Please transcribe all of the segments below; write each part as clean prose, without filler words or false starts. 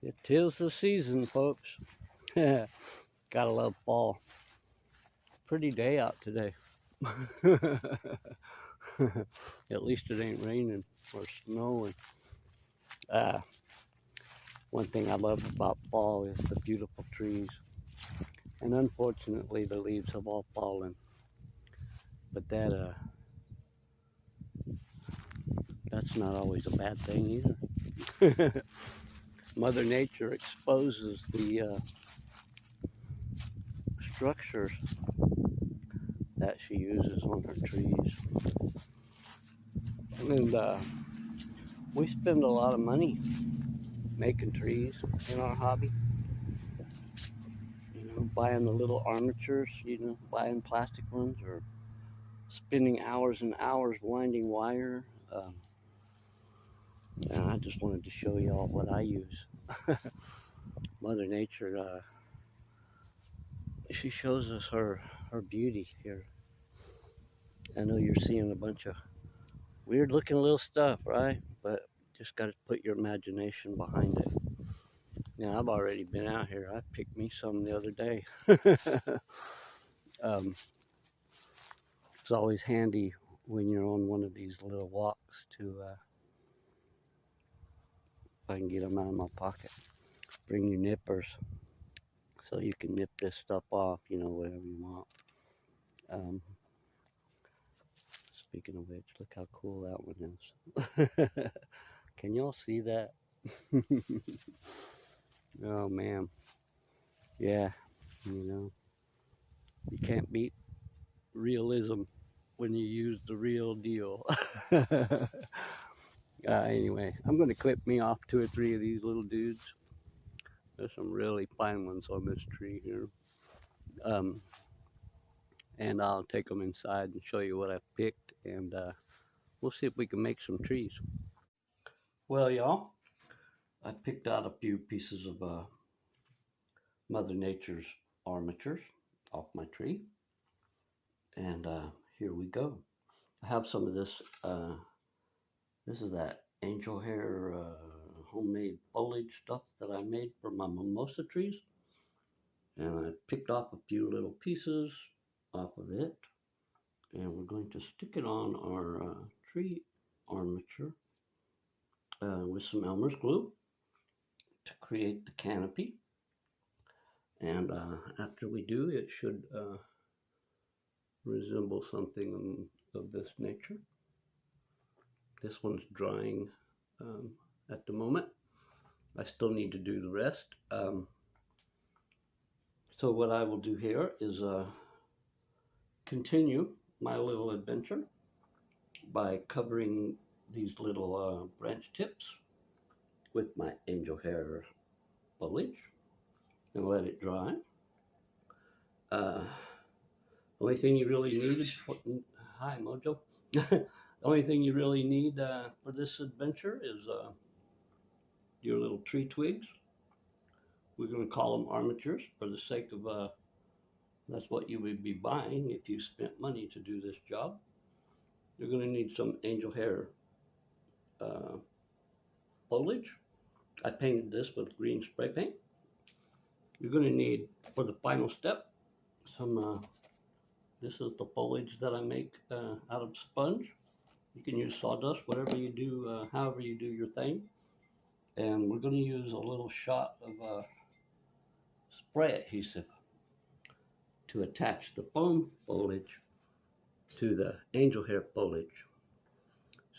It is the season, folks. Gotta love fall. Pretty day out today. At least it ain't raining or snowing. One thing I love about fall is the beautiful trees. And unfortunately, the leaves have all fallen. But that's not always a bad thing either. Mother Nature exposes the structures that she uses on her trees. And we spend a lot of money making trees in our hobby. You know, buying the little armatures, buying plastic ones, or spending hours and hours winding wire. And I just wanted to show y'all what I use. Mother Nature, she shows us her beauty here. I know you're seeing a bunch of weird looking little stuff, right? But just got to put your imagination behind it. Now, I've already been out here. I picked me some the other day. It's always handy when you're on one of these little walks to, if I can get them out of my pocket, bring your nippers so you can nip this stuff off, whatever you want. Speaking of which, look how cool that one is. Can y'all see that? Oh, man. Yeah, you can't beat realism when you use the real deal. Anyway, I'm going to clip me off 2 or 3 of these little dudes. There's some really fine ones on this tree here. And I'll take them inside and show you what I picked, and we'll see if we can make some trees. Well, y'all, I picked out a few pieces of Mother Nature's armatures off my tree, and here we go. I have some of this. This is that angel hair homemade foliage stuff that I made for my mimosa trees, and I picked off a few little pieces off of it, and we're going to stick it on our tree armature with some Elmer's glue to create the canopy. And after we do, it should resemble something of this nature. This one's drying at the moment. I still need to do the rest. So what I will do here is continue my little adventure by covering these little branch tips with my angel hair foliage and let it dry. Only thing you really need is, hi Mojo. The only thing you really need for this adventure is your little tree twigs. We're going to call them armatures for the sake of that's what you would be buying if you spent money to do this job. You're going to need some angel hair foliage. I painted this with green spray paint. You're going to need, for the final step, some, this is the foliage that I make out of sponge. You can use sawdust, whatever you do, however you do your thing. And we're going to use a little shot of spray adhesive to attach the foam foliage to the angel hair foliage.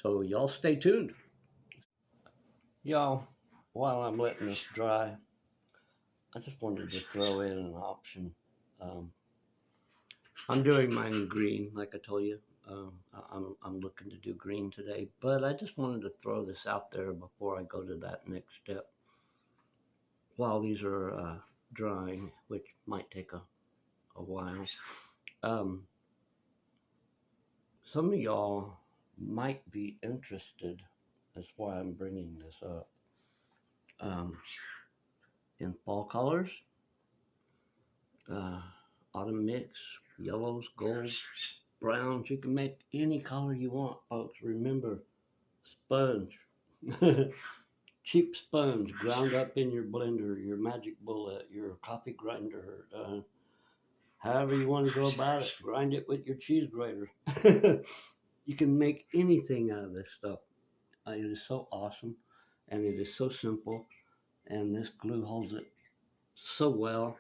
So y'all stay tuned. Y'all, while I'm letting this dry, I just wanted to throw in an option. I'm doing mine in green, like I told you. I'm looking to do green today, but I just wanted to throw this out there before I go to that next step. While these are drying, which might take a while, some of y'all might be interested. That's why I'm bringing this up. In fall colors, autumn mix, yellows, golds, browns. You can make any color you want, folks. Remember, sponge. cheap sponge ground up in your blender, your magic bullet, your coffee grinder, however you want to go about it. Grind it with your cheese grater. You can make anything out of this stuff. It is so awesome, and it is so simple, and this glue holds it so well.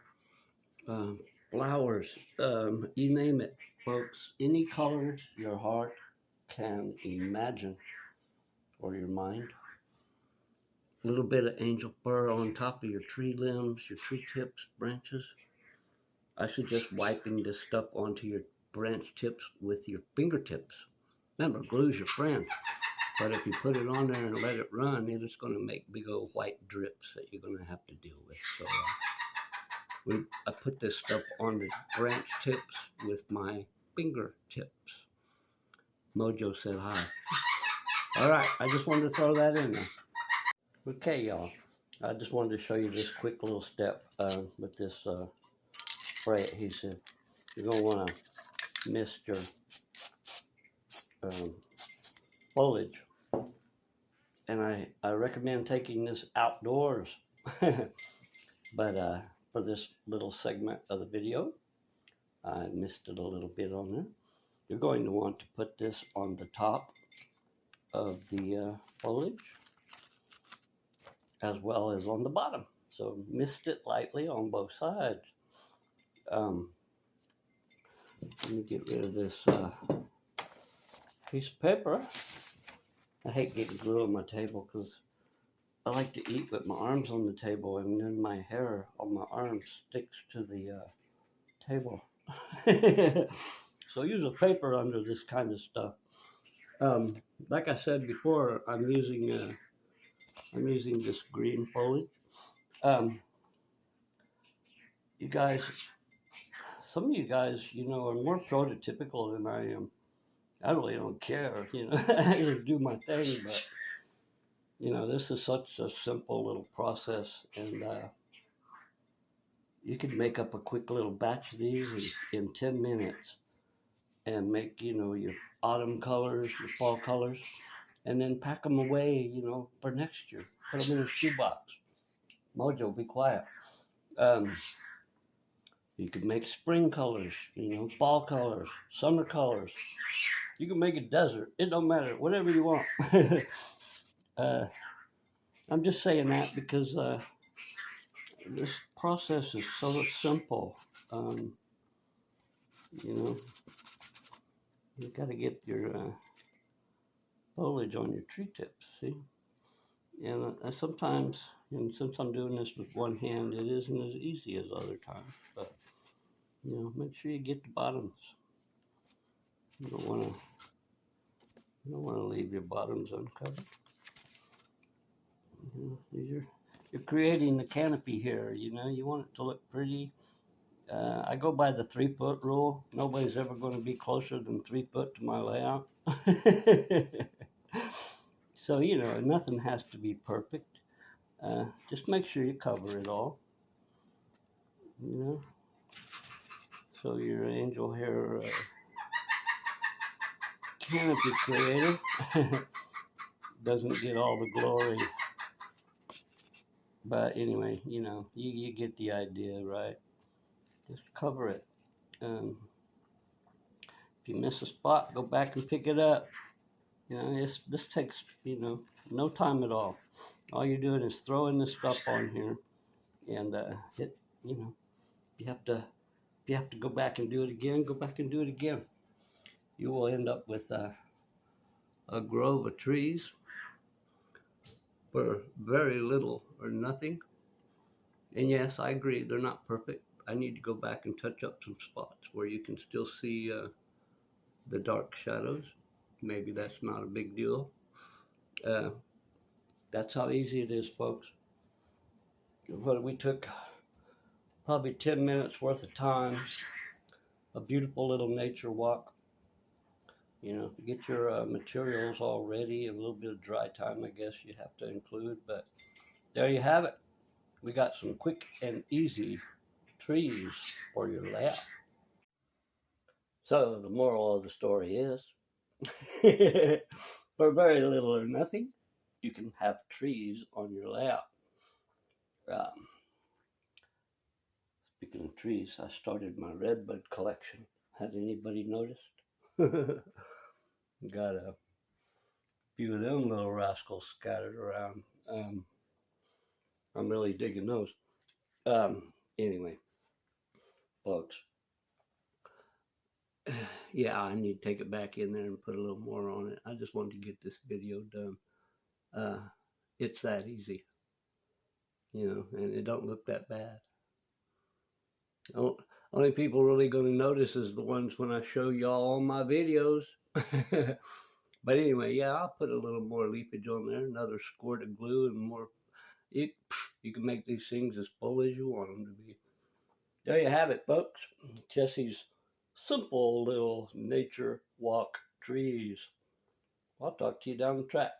Um, Flowers, you name it, folks. Any color your heart can imagine, or your mind. A little bit of angel fur on top of your tree limbs, your tree tips, branches. I suggest wiping this stuff onto your branch tips with your fingertips. Remember, glue's your friend. But if you put it on there and let it run, it is going to make big old white drips that you're going to have to deal with. So I put this stuff on the branch tips with my fingertips. Mojo said hi. All right, I just wanted to throw that in there. Okay, y'all. I just wanted to show you this quick little step with this spray adhesive. You're going to want to mist your foliage. And I recommend taking this outdoors. But for this little segment of the video, I misted a little bit on there. You're going to want to put this on the top of the foliage as well as on the bottom. So mist it lightly on both sides. Let me get rid of this piece of paper. I hate getting glue on my table because I like to eat with my arms on the table, and then my hair on my arms sticks to the table. So use a paper under this kind of stuff. Like I said before, I'm using this green foliage. You guys, some of you guys, you know, are more prototypical than I am. I really don't care, you know. I just do my thing, but you know, this is such a simple little process, and you can make up a quick little batch of these in 10 minutes and make, you know, your autumn colors, your fall colors, and then pack them away, you know, for next year. Put them in a shoebox. Mojo, be quiet. You could make spring colors, you know, fall colors, summer colors. You can make a desert. It don't matter. Whatever you want. I'm just saying that because this process is so simple. You know, you got to get your foliage on your tree tips, see? And sometimes, and since I'm doing this with one hand, it isn't as easy as other times. But you know, make sure you get the bottoms. You don't want to leave your bottoms uncovered. You know, you're creating the canopy here. You know, you want it to look pretty. I go by the 3-foot rule. Nobody's ever going to be closer than 3 foot to my layout. So, you know, nothing has to be perfect. Just make sure you cover it all. You know, so your angel hair canopy creator doesn't get all the glory. But anyway, you know, you get the idea, right? Just cover it. If you miss a spot, go back and pick it up. You know, this takes, you know, no time at all. All you're doing is throwing this stuff on here, and you know, if you have to go back and do it again, go back and do it again. You will end up with a grove of trees for very little or nothing. And yes, I agree, they're not perfect. I need to go back and touch up some spots where you can still see the dark shadows. Maybe that's not a big deal. That's how easy it is, folks. But we took probably 10 minutes worth of time, a beautiful little nature walk. You know, get your materials all ready. A little bit of dry time, I guess you have to include. But there you have it. We got some quick and easy trees for your layout. So the moral of the story is, for very little or nothing, you can have trees on your layout. Um, Speaking of trees, I started my redbud collection. Has anybody noticed? Got a few of them little rascals scattered around. I'm really digging those. Anyway, folks, yeah, I need to take it back in there and put a little more on it. I just wanted to get this video done. Uh, it's that easy, and it don't look that bad. Only people really going to notice is the ones when I show y'all all my videos. But anyway, yeah, I'll put a little more leafage on there, another squirt of glue, and more. You can make these things as full as you want them to be. There you have it, folks. Jesse's simple little nature walk trees. I'll talk to you down the track.